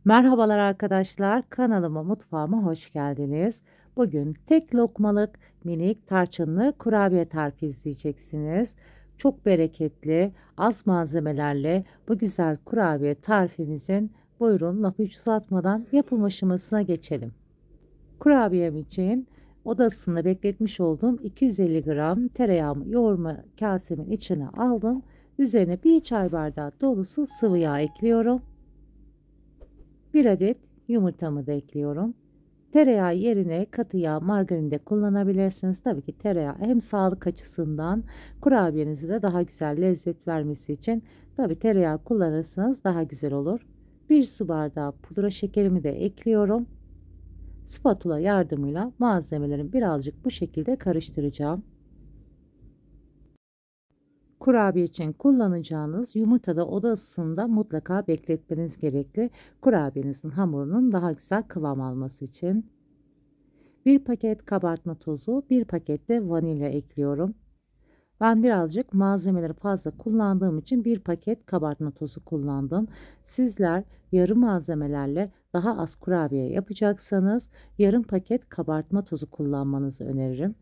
Merhabalar arkadaşlar, kanalıma, mutfağıma hoş geldiniz. Bugün tek lokmalık minik tarçınlı kurabiye tarifi izleyeceksiniz. Çok bereketli, az malzemelerle bu güzel kurabiye tarifimizin buyurun lafı hiç uzatmadan yapım aşamasına geçelim. Kurabiyem için oda ısısında bekletmiş olduğum 250 gram tereyağımı yoğurma kasemin içine aldım. Üzerine bir çay bardağı dolusu sıvı yağ ekliyorum. Bir adet yumurtamı da ekliyorum. Tereyağı yerine katı yağ, margarin de kullanabilirsiniz. Tabii ki tereyağı hem sağlık açısından kurabiyenize de daha güzel lezzet vermesi için tabii tereyağı kullanırsanız daha güzel olur. Bir su bardağı pudra şekerimi de ekliyorum. Spatula yardımıyla malzemelerin birazcık bu şekilde karıştıracağım. Kurabiye için kullanacağınız yumurtada oda ısısında mutlaka bekletmeniz gerekli. Kurabiyenizin hamurunun daha güzel kıvam alması için. Bir paket kabartma tozu, bir paket de vanilya ekliyorum. Ben birazcık malzemeleri fazla kullandığım için bir paket kabartma tozu kullandım. Sizler yarım malzemelerle daha az kurabiye yapacaksanız yarım paket kabartma tozu kullanmanızı öneririm.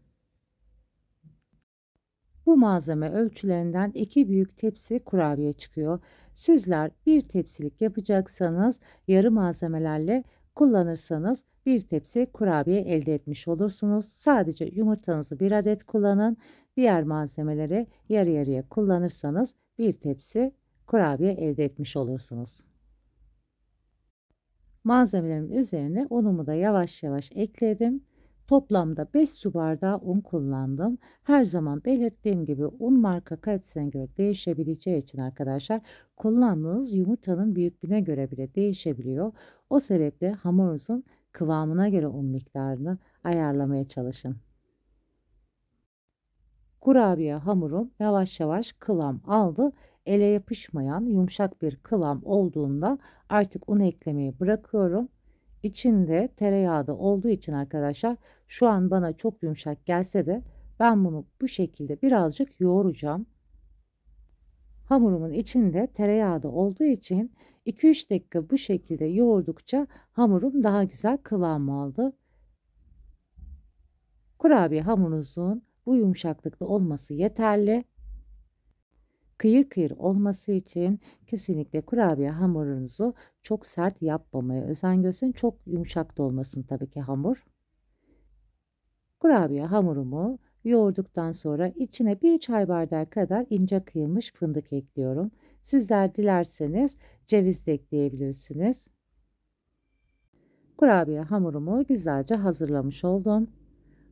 Bu malzeme ölçülerinden 2 büyük tepsi kurabiye çıkıyor. Sizler bir tepsilik yapacaksanız yarı malzemelerle kullanırsanız bir tepsi kurabiye elde etmiş olursunuz. Sadece yumurtanızı bir adet kullanın. Diğer malzemeleri yarı yarıya kullanırsanız bir tepsi kurabiye elde etmiş olursunuz. Malzemelerin üzerine unumu da yavaş yavaş ekledim. Toplamda 5 su bardağı un kullandım. Her zaman belirttiğim gibi un marka kalitesine göre değişebileceği için arkadaşlar kullandığınız yumurtanın büyüklüğüne göre bile değişebiliyor. O sebeple hamurunuzun kıvamına göre un miktarını ayarlamaya çalışın. Kurabiye hamurum yavaş yavaş kıvam aldı. Ele yapışmayan yumuşak bir kıvam olduğunda artık un eklemeyi bırakıyorum. İçinde tereyağı da olduğu için arkadaşlar şu an bana çok yumuşak gelse de ben bunu bu şekilde birazcık yoğuracağım. Hamurumun içinde tereyağı da olduğu için 2-3 dakika bu şekilde yoğurdukça hamurum daha güzel kıvam aldı. Kurabiye hamurunuzun bu yumuşaklıkta olması yeterli. Kıyır kıyır olması için kesinlikle kurabiye hamurunuzu çok sert yapmamaya özen gösterin. Çok yumuşak da olmasın tabii ki hamur. Kurabiye hamurumu yoğurduktan sonra içine bir çay bardağı kadar ince kıyılmış fındık ekliyorum. Sizler dilerseniz ceviz de ekleyebilirsiniz. Kurabiye hamurumu güzelce hazırlamış oldum.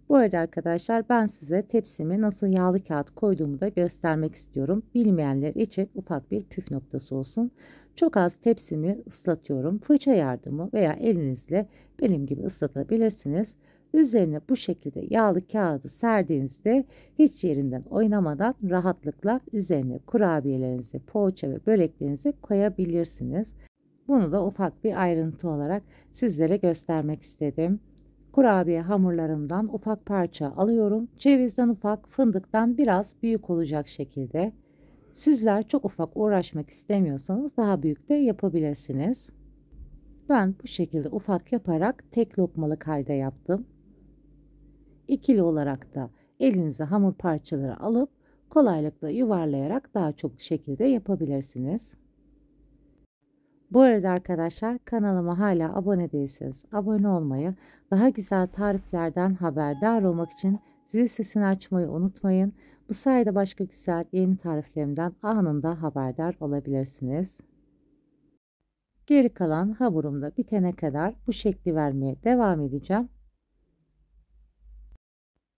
Bu arada arkadaşlar ben size tepsimi nasıl yağlı kağıt koyduğumu da göstermek istiyorum. Bilmeyenler için ufak bir püf noktası olsun. Çok az tepsimi ıslatıyorum. Fırça yardımı veya elinizle benim gibi ıslatabilirsiniz. Üzerine bu şekilde yağlı kağıdı serdiğinizde hiç yerinden oynamadan rahatlıkla üzerine kurabiyelerinizi, poğaça ve böreklerinizi koyabilirsiniz. Bunu da ufak bir ayrıntı olarak sizlere göstermek istedim. Kurabiye hamurlarımdan ufak parça alıyorum. Cevizden ufak, fındıktan biraz büyük olacak şekilde. Sizler çok ufak uğraşmak istemiyorsanız daha büyük de yapabilirsiniz. Ben bu şekilde ufak yaparak tek lokmalık halde yaptım. İkili olarak da elinize hamur parçaları alıp kolaylıkla yuvarlayarak daha çok şekilde yapabilirsiniz. Bu arada arkadaşlar kanalıma hala abone değilseniz abone olmayı, daha güzel tariflerden haberdar olmak için zil sesini açmayı unutmayın. Bu sayede başka güzel yeni tariflerimden anında haberdar olabilirsiniz. Geri kalan hamurumda bitene kadar bu şekli vermeye devam edeceğim.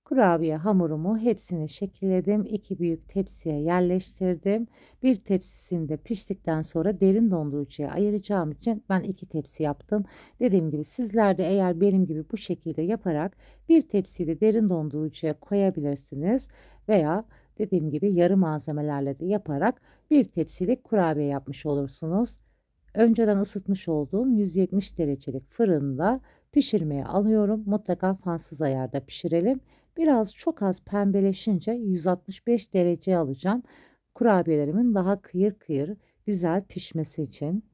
Kurabiye hamurumu hepsini şekilledim. 2 büyük tepsiye yerleştirdim. Bir tepsisini de piştikten sonra derin dondurucuya ayıracağım için ben 2 tepsi yaptım. Dediğim gibi sizler de eğer benim gibi bu şekilde yaparak bir tepsiyi de derin dondurucuya koyabilirsiniz. Veya dediğim gibi yarı malzemelerle de yaparak bir tepsilik kurabiye yapmış olursunuz. Önceden ısıtmış olduğum 170 derecelik fırında pişirmeye alıyorum. Mutlaka fansız ayarda pişirelim. Biraz çok az pembeleşince 165 dereceye alacağım. Kurabiyelerimin daha kıyır kıyır güzel pişmesi için.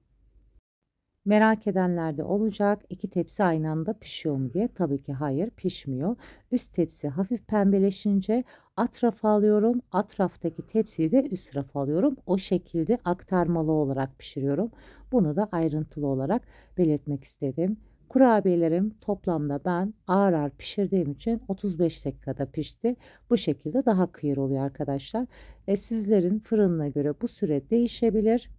Merak edenler de olacak. 2 tepsi aynı anda pişiyor mu diye. Tabii ki hayır, pişmiyor. Üst tepsi hafif pembeleşince alt rafa alıyorum. Alt raftaki tepsiyi de üst rafa alıyorum. O şekilde aktarmalı olarak pişiriyorum. Bunu da ayrıntılı olarak belirtmek istedim. Kurabiyelerim toplamda ben ağır ağır pişirdiğim için 35 dakikada pişti. Bu şekilde daha kıyır oluyor arkadaşlar. Sizlerin fırınına göre bu süre değişebilir.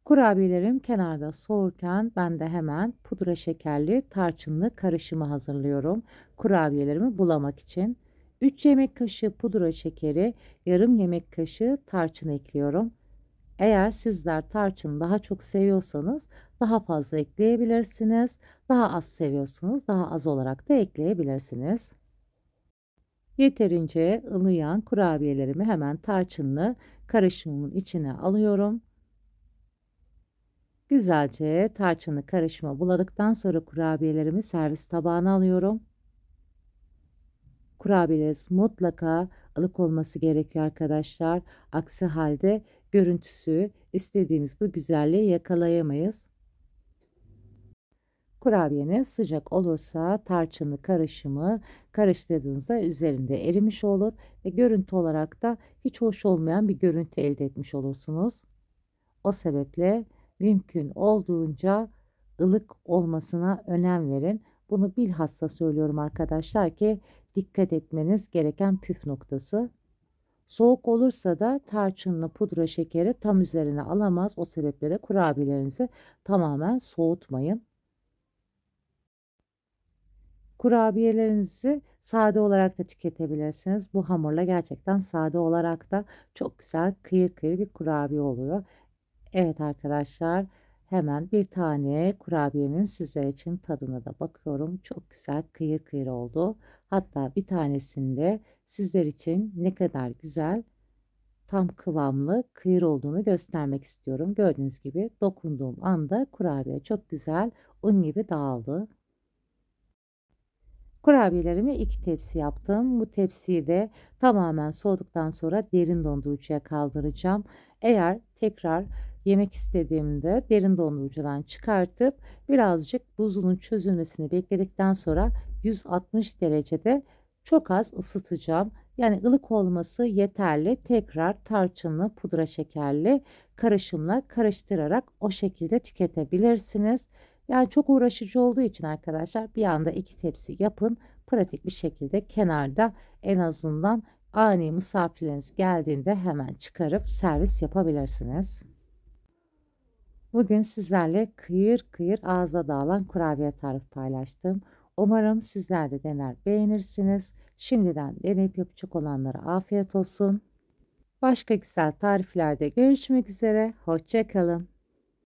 Kurabiyelerim kenarda soğurken ben de hemen pudra şekerli tarçınlı karışımı hazırlıyorum. Kurabiyelerimi bulamak için 3 yemek kaşığı pudra şekeri, yarım yemek kaşığı tarçın ekliyorum. Eğer sizler tarçın daha çok seviyorsanız daha fazla ekleyebilirsiniz. Daha az seviyorsanız daha az olarak da ekleyebilirsiniz. Yeterince ılıyan kurabiyelerimi hemen tarçınlı karışımımın içine alıyorum. Güzelce tarçınlı karışıma buladıktan sonra kurabiyelerimi servis tabağına alıyorum. Kurabiyeleriniz mutlaka ılık olması gerekiyor arkadaşlar. Aksi halde görüntüsü istediğimiz bu güzelliği yakalayamayız. Kurabiyeniz sıcak olursa tarçınlı karışımı karıştırdığınızda üzerinde erimiş olur ve görüntü olarak da hiç hoş olmayan bir görüntü elde etmiş olursunuz. O sebeple mümkün olduğunca ılık olmasına önem verin. Bunu bilhassa söylüyorum arkadaşlar ki dikkat etmeniz gereken püf noktası. Soğuk olursa da tarçınlı pudra şekeri tam üzerine alamaz. O sebeple de kurabiyelerinizi tamamen soğutmayın. Kurabiyelerinizi sade olarak da tüketebilirsiniz. Bu hamurla gerçekten sade olarak da çok güzel kıyır kıyır bir kurabiye oluyor. Evet arkadaşlar, hemen bir tane kurabiyemin sizler için tadına da bakıyorum. Çok güzel kıyır kıyır oldu. Hatta bir tanesinde sizler için ne kadar güzel tam kıvamlı kıyır olduğunu göstermek istiyorum. Gördüğünüz gibi dokunduğum anda kurabiye çok güzel un gibi dağıldı. Kurabiyelerimi 2 tepsi yaptım. Bu tepsiyi de tamamen soğuduktan sonra derin dondurucuya kaldıracağım. Eğer tekrar yemek istediğimde derin dondurucudan çıkartıp birazcık buzunun çözülmesini bekledikten sonra 160 derecede çok az ısıtacağım. Yani ılık olması yeterli. Tekrar tarçınlı pudra şekerli karışımla karıştırarak o şekilde tüketebilirsiniz. Yani çok uğraşıcı olduğu için arkadaşlar bir anda 2 tepsi yapın. Pratik bir şekilde kenarda en azından ani misafirleriniz geldiğinde hemen çıkarıp servis yapabilirsiniz. Bugün sizlerle kıyır kıyır ağza dağılan kurabiye tarifi paylaştım. Umarım sizler de dener beğenirsiniz. Şimdiden deneyip yapacak olanlara afiyet olsun. Başka güzel tariflerde görüşmek üzere. Hoşça kalın.